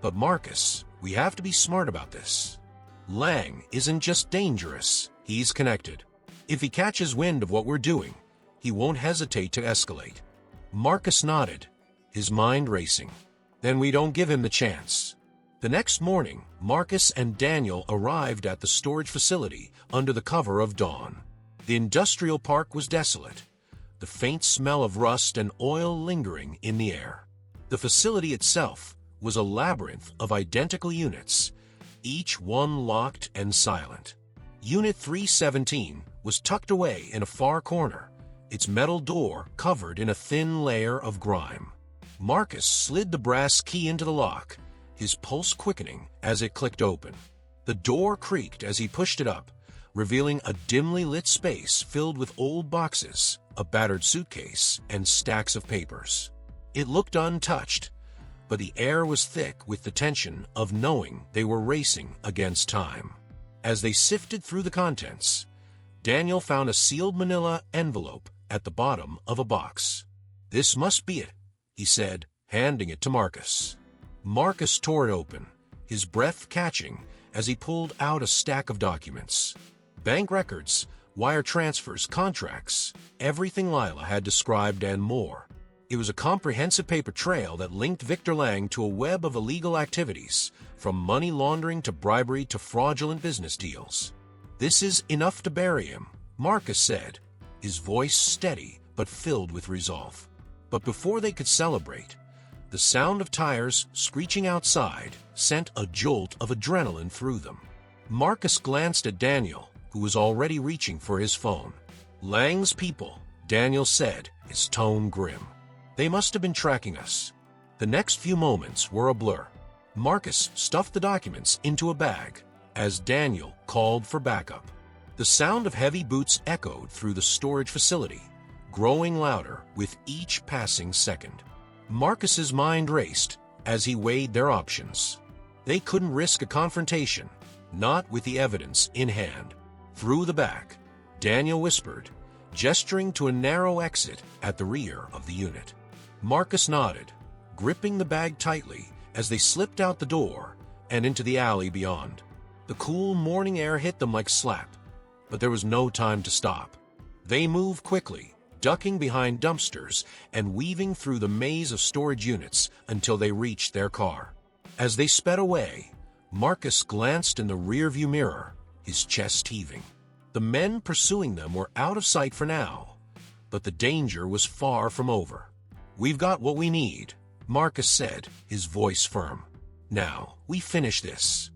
"But Marcus, we have to be smart about this. Lang isn't just dangerous, he's connected. If he catches wind of what we're doing, he won't hesitate to escalate." Marcus nodded, his mind racing. "Then we don't give him the chance." The next morning, Marcus and Daniel arrived at the storage facility under the cover of dawn. The industrial park was desolate, the faint smell of rust and oil lingering in the air. The facility itself was a labyrinth of identical units, each one locked and silent. Unit 317 was tucked away in a far corner, its metal door covered in a thin layer of grime. Marcus slid the brass key into the lock, his pulse quickening as it clicked open. The door creaked as he pushed it up, revealing a dimly lit space filled with old boxes, a battered suitcase, and stacks of papers. It looked untouched, but the air was thick with the tension of knowing they were racing against time. As they sifted through the contents, Daniel found a sealed manila envelope at the bottom of a box. "This must be it," he said, handing it to Marcus. Marcus tore it open, his breath catching as he pulled out a stack of documents. Bank records, wire transfers, contracts, everything Lila had described and more. It was a comprehensive paper trail that linked Victor Lang to a web of illegal activities, from money laundering to bribery to fraudulent business deals. "This is enough to bury him," Marcus said, his voice steady but filled with resolve. But before they could celebrate, the sound of tires screeching outside sent a jolt of adrenaline through them. Marcus glanced at Daniel, who was already reaching for his phone. "Lang's people," Daniel said, his tone grim. "They must have been tracking us." The next few moments were a blur. Marcus stuffed the documents into a bag as Daniel called for backup. The sound of heavy boots echoed through the storage facility, growing louder with each passing second. Marcus's mind raced as he weighed their options. They couldn't risk a confrontation, not with the evidence in hand. Through the back, Daniel whispered, gesturing to a narrow exit at the rear of the unit. Marcus nodded, gripping the bag tightly as they slipped out the door and into the alley beyond. The cool morning air hit them like slap, but there was no time to stop. They moved quickly, ducking behind dumpsters and weaving through the maze of storage units until they reached their car. As they sped away, Marcus glanced in the rearview mirror, his chest heaving. The men pursuing them were out of sight for now, but the danger was far from over. "We've got what we need," Marcus said, his voice firm. "Now, we finish this."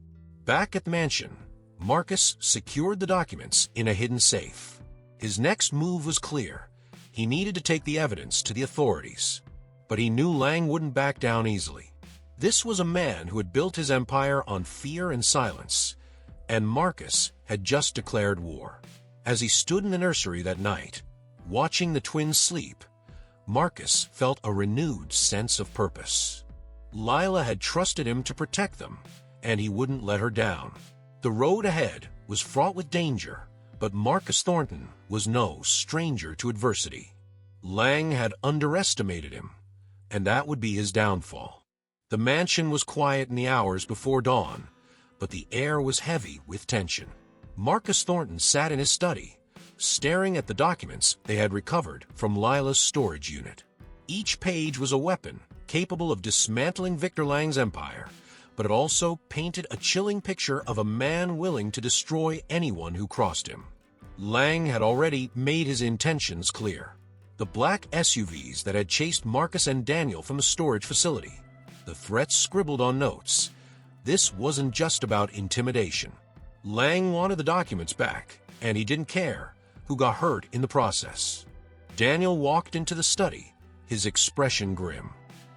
Back at the mansion, Marcus secured the documents in a hidden safe. His next move was clear. He needed to take the evidence to the authorities. But he knew Lang wouldn't back down easily. This was a man who had built his empire on fear and silence, and Marcus had just declared war. As he stood in the nursery that night, watching the twins sleep, Marcus felt a renewed sense of purpose. Lila had trusted him to protect them, and he wouldn't let her down. The road ahead was fraught with danger, but Marcus Thornton was no stranger to adversity. Lang had underestimated him, and that would be his downfall. The mansion was quiet in the hours before dawn, but the air was heavy with tension. Marcus Thornton sat in his study, staring at the documents they had recovered from Lila's storage unit. Each page was a weapon capable of dismantling Victor Lang's empire, but it also painted a chilling picture of a man willing to destroy anyone who crossed him. Lang had already made his intentions clear. The black SUVs that had chased Marcus and Daniel from the storage facility, the threats scribbled on notes. This wasn't just about intimidation. Lang wanted the documents back, and he didn't care who got hurt in the process. Daniel walked into the study, his expression grim.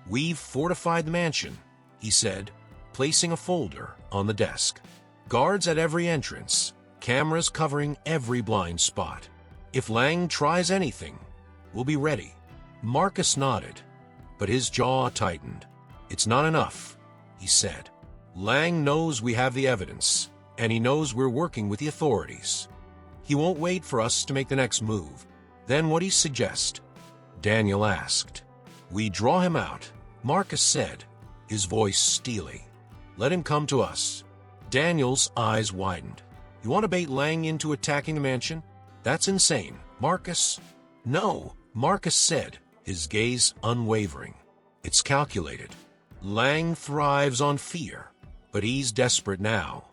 "We've fortified the mansion," he said, placing a folder on the desk. "Guards at every entrance, cameras covering every blind spot. If Lang tries anything, we'll be ready." Marcus nodded, but his jaw tightened. "It's not enough," he said. "Lang knows we have the evidence, and he knows we're working with the authorities. He won't wait for us to make the next move." "Then what do you suggest?" Daniel asked. "We draw him out," Marcus said, his voice steely. "Let him come to us." Daniel's eyes widened. "You want to bait Lang into attacking the mansion? That's insane, Marcus." "No," Marcus said, his gaze unwavering. "It's calculated. Lang thrives on fear, but he's desperate now.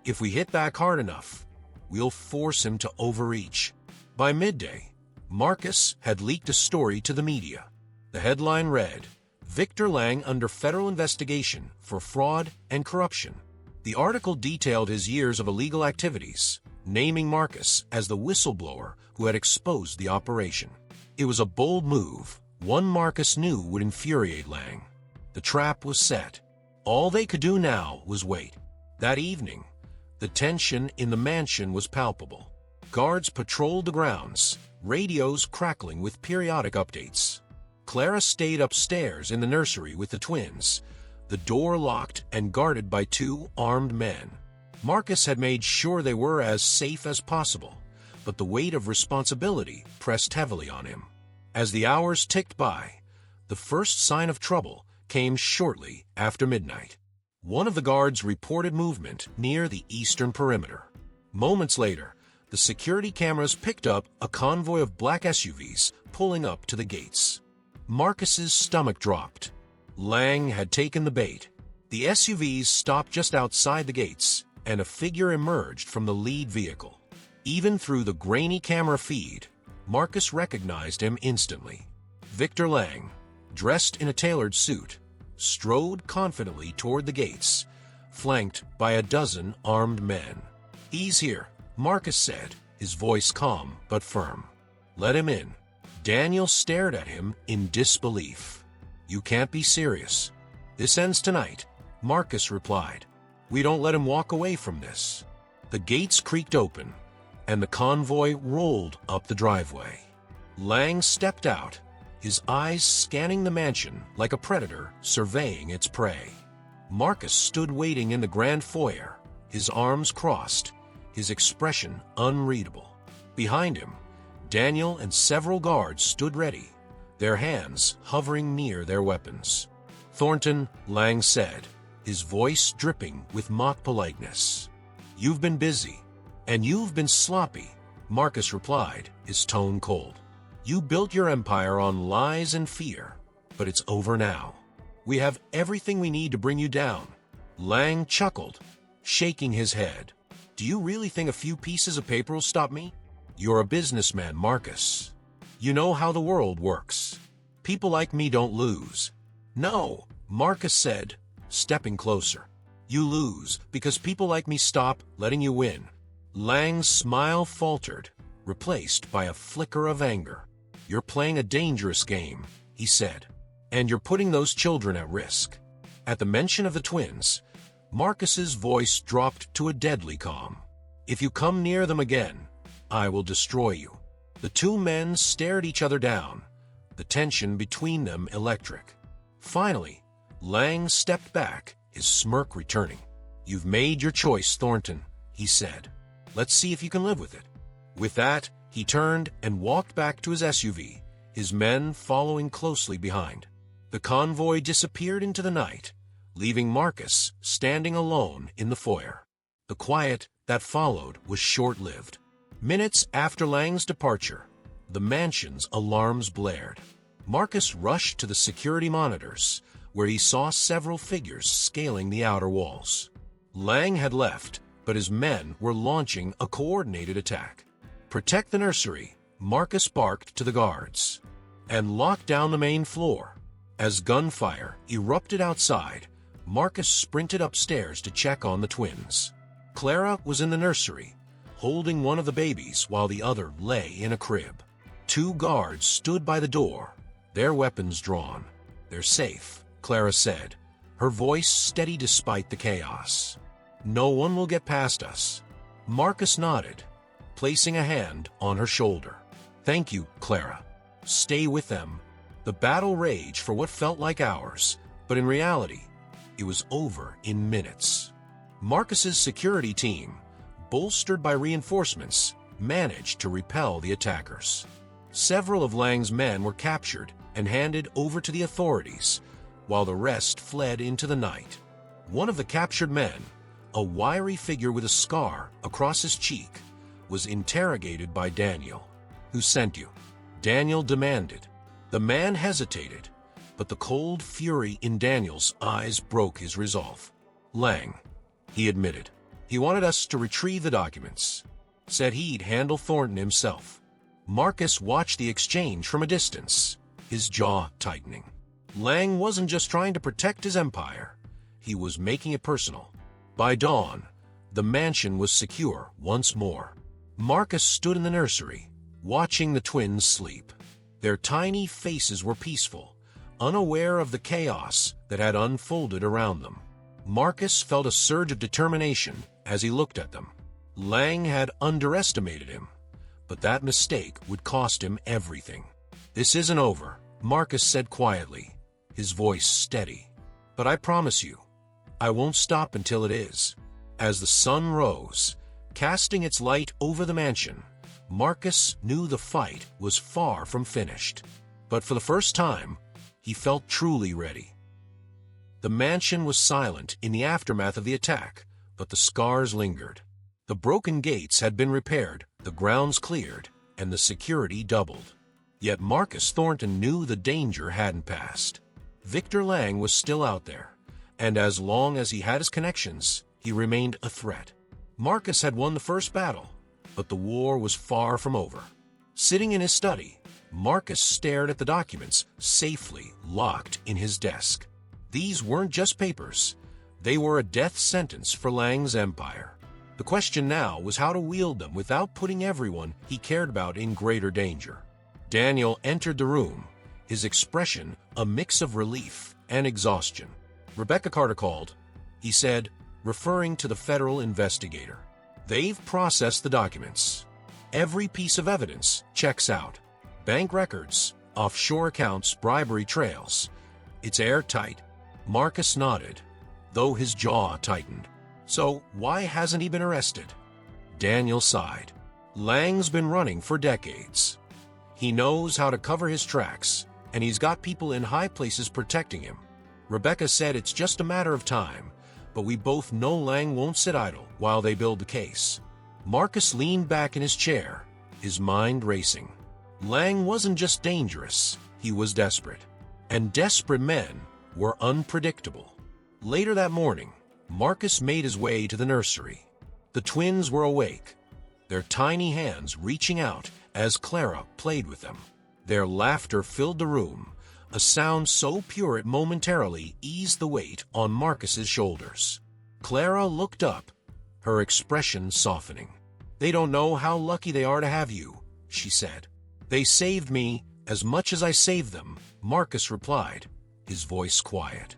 If we hit back hard enough, we'll force him to overreach." By midday, Marcus had leaked a story to the media. The headline read, "Victor Lang under federal investigation for fraud and corruption." The article detailed his years of illegal activities, naming Marcus as the whistleblower who had exposed the operation. It was a bold move, one Marcus knew would infuriate Lang. The trap was set. All they could do now was wait. That evening, the tension in the mansion was palpable. Guards patrolled the grounds, radios crackling with periodic updates. Clara stayed upstairs in the nursery with the twins, the door locked and guarded by two armed men. Marcus had made sure they were as safe as possible, but the weight of responsibility pressed heavily on him. As the hours ticked by, the first sign of trouble came shortly after midnight. One of the guards reported movement near the eastern perimeter. Moments later, the security cameras picked up a convoy of black SUVs pulling up to the gates. Marcus's stomach dropped. Lang had taken the bait. The SUVs stopped just outside the gates, and a figure emerged from the lead vehicle. Even through the grainy camera feed, Marcus recognized him instantly. Victor Lang, dressed in a tailored suit, strode confidently toward the gates, flanked by a dozen armed men. "He's here," Marcus said, his voice calm but firm. "Let him in." Daniel stared at him in disbelief. "You can't be serious." "This ends tonight," Marcus replied. "We don't let him walk away from this." The gates creaked open, and the convoy rolled up the driveway. Lang stepped out, his eyes scanning the mansion like a predator surveying its prey. Marcus stood waiting in the grand foyer, his arms crossed, his expression unreadable. Behind him, Daniel and several guards stood ready, their hands hovering near their weapons. "Thornton," Lang said, his voice dripping with mock politeness. "You've been busy, and you've been sloppy," Marcus replied, his tone cold. "You built your empire on lies and fear, but it's over now. We have everything we need to bring you down." Lang chuckled, shaking his head. "Do you really think a few pieces of paper will stop me? You're a businessman, Marcus. You know how the world works. People like me don't lose." "No," Marcus said, stepping closer. "You lose because people like me stop letting you win." Lang's smile faltered, replaced by a flicker of anger. "You're playing a dangerous game," he said, "and you're putting those children at risk." At the mention of the twins, Marcus's voice dropped to a deadly calm. "If you come near them again, I will destroy you." The two men stared each other down, the tension between them electric. Finally, Lang stepped back, his smirk returning. "You've made your choice, Thornton," he said. "Let's see if you can live with it." With that, he turned and walked back to his SUV, his men following closely behind. The convoy disappeared into the night, leaving Marcus standing alone in the foyer. The quiet that followed was short-lived. Minutes after Lang's departure, the mansion's alarms blared. Marcus rushed to the security monitors, where he saw several figures scaling the outer walls. Lang had left, but his men were launching a coordinated attack. "Protect the nursery," Marcus barked to the guards, and locked down the main floor. As gunfire erupted outside, Marcus sprinted upstairs to check on the twins. Clara was in the nursery, holding one of the babies while the other lay in a crib. Two guards stood by the door, their weapons drawn. "They're safe," Clara said, her voice steady despite the chaos. "No one will get past us." Marcus nodded, placing a hand on her shoulder. "Thank you, Clara. Stay with them." The battle raged for what felt like hours, but in reality, it was over in minutes. Marcus's security team, bolstered by reinforcements, managed to repel the attackers. Several of Lang's men were captured and handed over to the authorities, while the rest fled into the night. One of the captured men, a wiry figure with a scar across his cheek, was interrogated by Daniel. "Who sent you?" Daniel demanded. The man hesitated, but the cold fury in Daniel's eyes broke his resolve. "Lang," he admitted. "He wanted us to retrieve the documents. Said he'd handle Thornton himself." Marcus watched the exchange from a distance, his jaw tightening. Lang wasn't just trying to protect his empire. He was making it personal. By dawn, the mansion was secure once more. Marcus stood in the nursery, watching the twins sleep. Their tiny faces were peaceful, unaware of the chaos that had unfolded around them. Marcus felt a surge of determination as he looked at them. Lang had underestimated him, but that mistake would cost him everything. "This isn't over," Marcus said quietly, his voice steady. "But I promise you, I won't stop until it is." As the sun rose, casting its light over the mansion, Marcus knew the fight was far from finished. But for the first time, he felt truly ready. The mansion was silent in the aftermath of the attack, but the scars lingered. The broken gates had been repaired, the grounds cleared, and the security doubled. Yet Marcus Thornton knew the danger hadn't passed. Victor Lang was still out there, and as long as he had his connections, he remained a threat. Marcus had won the first battle, but the war was far from over. Sitting in his study, Marcus stared at the documents safely locked in his desk. These weren't just papers. They were a death sentence for Lang's empire. The question now was how to wield them without putting everyone he cared about in greater danger. Daniel entered the room, his expression a mix of relief and exhaustion. "Rebecca Carter called," he said, referring to the federal investigator. "They've processed the documents. Every piece of evidence checks out. Bank records, offshore accounts, bribery trails. It's airtight." Marcus nodded, though his jaw tightened. "So why hasn't he been arrested?" Daniel sighed. "Lang's been running for decades. He knows how to cover his tracks, and he's got people in high places protecting him. Rebecca said it's just a matter of time, but we both know Lang won't sit idle while they build the case." Marcus leaned back in his chair, his mind racing. Lang wasn't just dangerous, he was desperate. And desperate men were unpredictable. Later that morning, Marcus made his way to the nursery. The twins were awake, their tiny hands reaching out as Clara played with them. Their laughter filled the room, a sound so pure it momentarily eased the weight on Marcus's shoulders. Clara looked up, her expression softening. They don't know how lucky they are to have you, she said. They saved me as much as I saved them, Marcus replied, his voice quiet.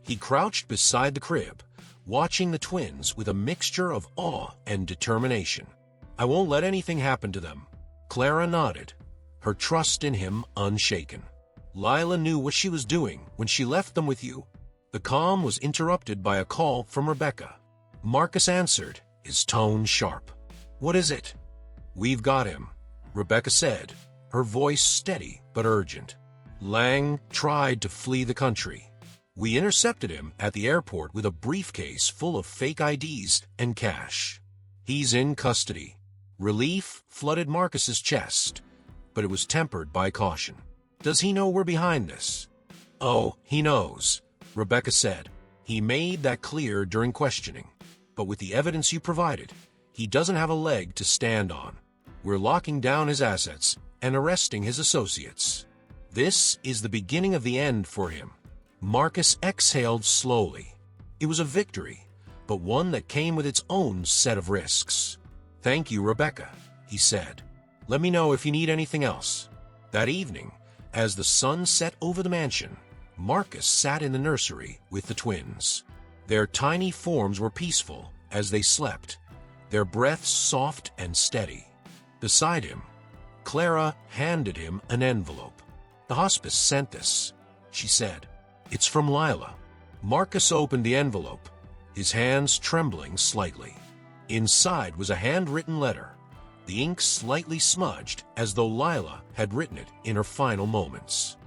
He crouched beside the crib, watching the twins with a mixture of awe and determination. I won't let anything happen to them. Clara nodded, her trust in him unshaken. Lila knew what she was doing when she left them with you. The calm was interrupted by a call from Rebecca. Marcus answered, his tone sharp. What is it? We've got him, Rebecca said, her voice steady but urgent. Lang tried to flee the country. We intercepted him at the airport with a briefcase full of fake IDs and cash. He's in custody. Relief flooded Marcus's chest, but it was tempered by caution. Does he know we're behind this? Oh, he knows, Rebecca said. He made that clear during questioning. But with the evidence you provided, he doesn't have a leg to stand on. We're locking down his assets and arresting his associates. This is the beginning of the end for him. Marcus exhaled slowly. It was a victory, but one that came with its own set of risks. Thank you, Rebecca, he said. Let me know if you need anything else. That evening, as the sun set over the mansion, Marcus sat in the nursery with the twins. Their tiny forms were peaceful as they slept, their breaths soft and steady. Beside him, Clara handed him an envelope. The hospice sent this, she said. It's from Lila. Marcus opened the envelope, his hands trembling slightly. Inside was a handwritten letter, the ink slightly smudged as though Lila had written it in her final moments.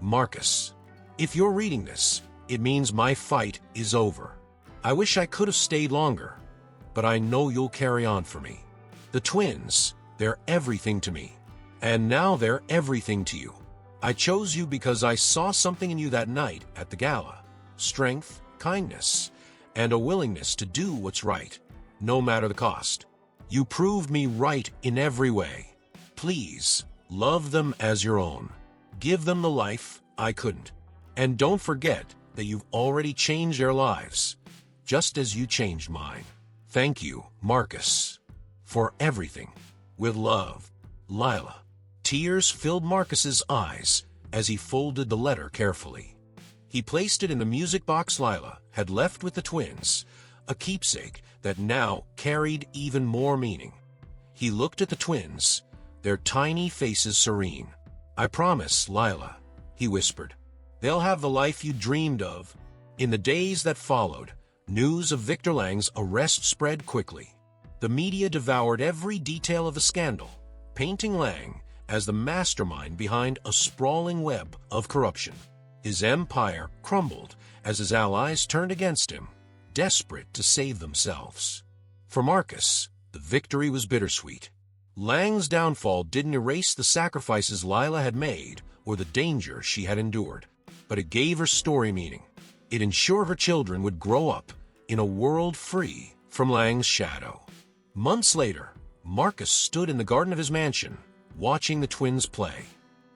Marcus, if you're reading this, it means my fight is over. I wish I could have stayed longer, but I know you'll carry on for me. The twins, they're everything to me, and now they're everything to you. I chose you because I saw something in you that night at the gala. Strength, kindness, and a willingness to do what's right, no matter the cost. You proved me right in every way. Please, love them as your own. Give them the life I couldn't. And don't forget that you've already changed their lives, just as you changed mine. Thank you, Marcus, for everything. With love, Lila. Tears filled Marcus's eyes as he folded the letter carefully. He placed it in the music box Lila had left with the twins, a keepsake that now carried even more meaning. He looked at the twins, their tiny faces serene. I promise, Lila, he whispered. They'll have the life you dreamed of. In the days that followed, news of Victor Lang's arrest spread quickly. The media devoured every detail of the scandal, painting Lang as the mastermind behind a sprawling web of corruption. His empire crumbled as his allies turned against him, desperate to save themselves. For Marcus, the victory was bittersweet. Lang's downfall didn't erase the sacrifices Lila had made or the danger she had endured, but it gave her story meaning. It ensured her children would grow up in a world free from Lang's shadow. Months later, Marcus stood in the garden of his mansion, watching the twins play.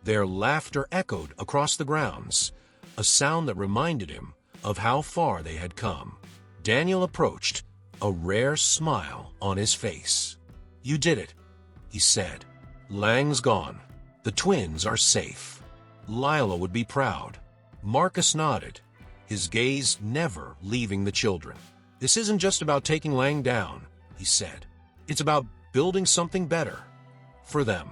Their laughter echoed across the grounds, a sound that reminded him of how far they had come. Daniel approached, a rare smile on his face. You did it, he said. Lang's gone. The twins are safe. Lila would be proud. Marcus nodded, his gaze never leaving the children. This isn't just about taking Lang down, he said. It's about building something better. For them,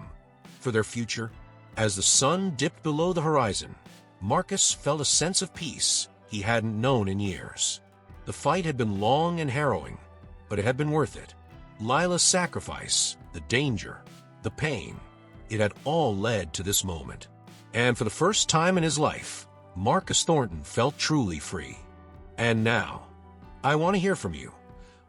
for their future. As the sun dipped below the horizon, Marcus felt a sense of peace he hadn't known in years. The fight had been long and harrowing, but it had been worth it. Lila's sacrifice, the danger, the pain, it had all led to this moment. And for the first time in his life, Marcus Thornton felt truly free. And now, I want to hear from you.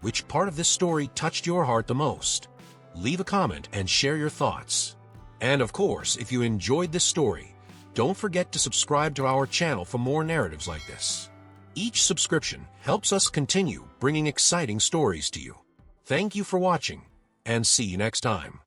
Which part of this story touched your heart the most? Leave a comment and share your thoughts. And of course, if you enjoyed this story, don't forget to subscribe to our channel for more narratives like this. Each subscription helps us continue bringing exciting stories to you. Thank you for watching, and see you next time.